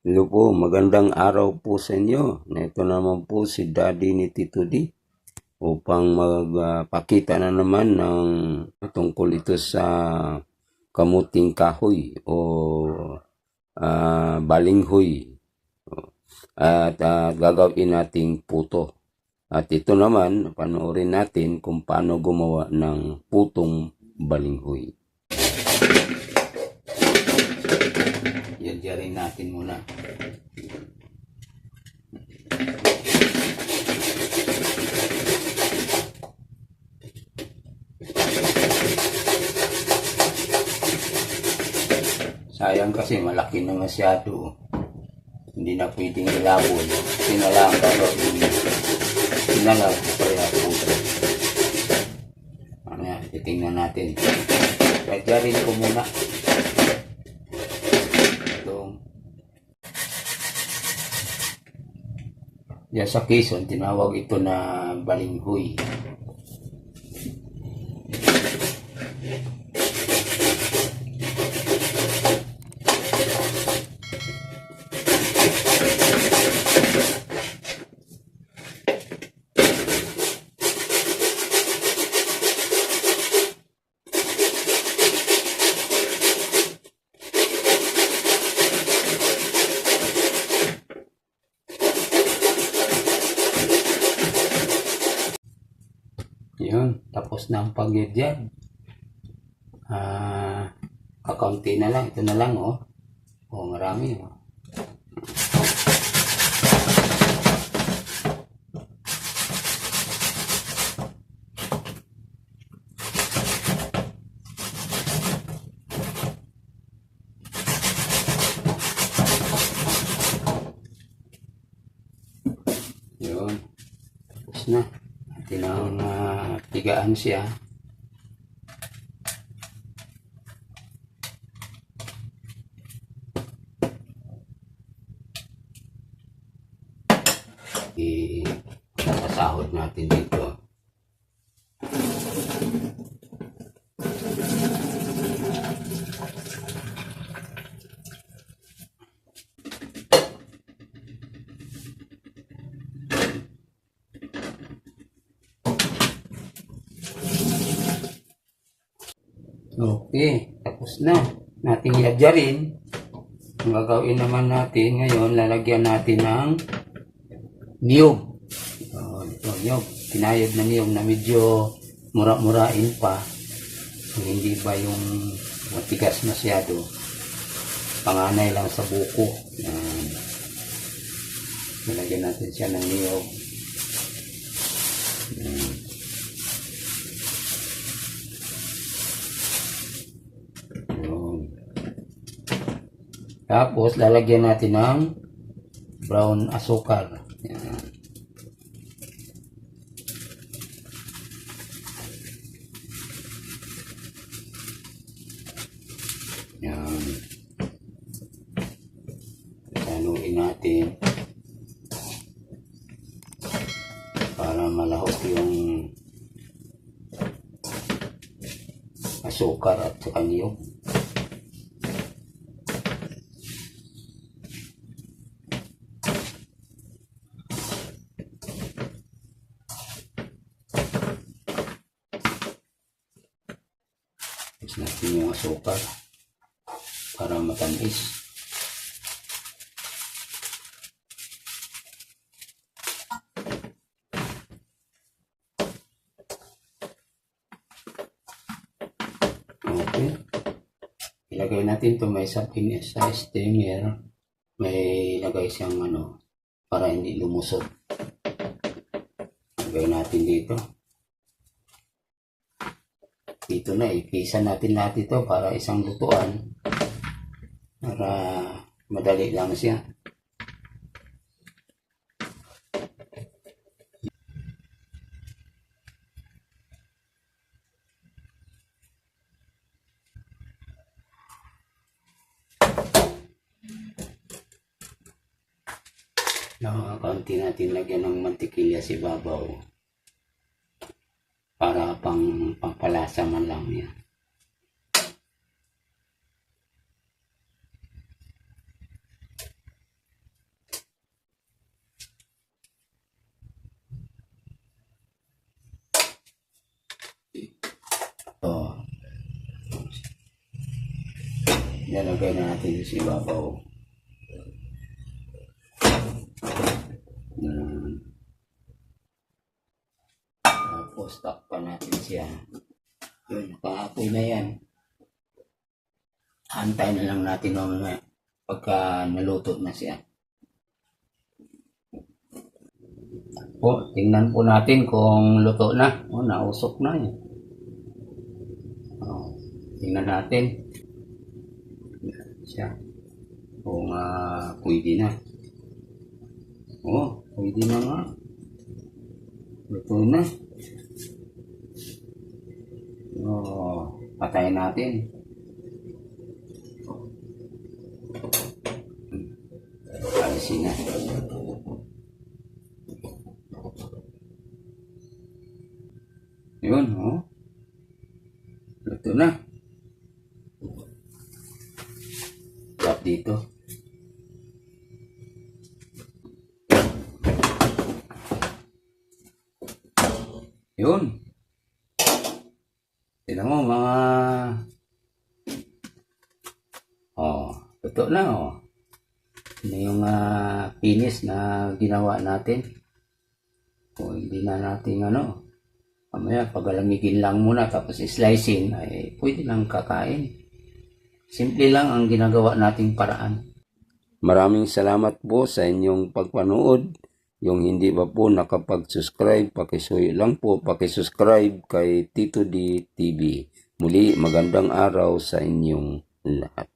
Hello po, magandang araw po sa inyo. Ito naman po si Daddy ni Tito D upang magpakita na naman ng tungkol ito sa kamuting kahoy o balinghoy at gagawin nating puto. At ito naman, panoorin natin kung paano gumawa ng putong balinghoy. Yan natin muna. Sayang kasi malaki na masyado. Hindi na pwedeng ilabon. Sinalang gagawin. Sinalang kaya puto. Ano yan, titingnan natin. Lagyarin ko muna. Yan sa Quezon, tinawag ito na balinghoy. Yun, tapos na ang pag-yad. Kakaunti na lang. Ito na lang, oh. Oh, marami, oh. Yun. Tapos na. Tinang tigaan siya. Sasahod natin dito. Okay, tapos na. Nating yadyarin. Ang gagawin naman natin ngayon, lalagyan natin ng niyog. Ito, niyog. Kinayod na niyog na medyo mura-murain pa. Hindi ba yung matigas masyado. Panganay lang sa buko. Lalagyan natin siya ng niyog. Tapos, lalagyan natin ng brown asukal. Yan. Yan. Haluin natin para malahok yung asukal at saka niyog. Tapos natin yung asukal para matamis. Okay. Ilagay natin ito may sa steamer. May ilagay siyang para hindi lumusot. Ilagay natin dito. Dito na, ipisa natin lahat ito para isang lutuan. Para madali lang siya. Kaunti natin lagyan ng mantikilya si babaw. Para pangpalasa man lang niya. Ilagay na natin sa ibabaw. Tapos takpan natin siya. Yun, nakaapoy na yan. Antay na lang natin mamaya pagka naluto na siya. Po, tingnan po natin kung luto na. O, nausok na yan. O, tingnan natin. Siya. Kung pwede na. O, pwede na nga. Luto na. O, patayin natin. Alisin na. Yun, oh. Luto na. Tap dito. Yun. Tignan mo mga... Oh, luto na, oh. Ano yung finish na ginawa natin. O hindi na natin mamaya pagalamigin lang muna tapos slicing ay pwede lang kakain. Simple lang ang ginagawa nating paraan. Maraming salamat po sa inyong pagpanood. Yung hindi pa po nakapag-subscribe, pakisuyo lang po, pakisubscribe kay Tito D TV. Muli, magandang araw sa inyong lahat.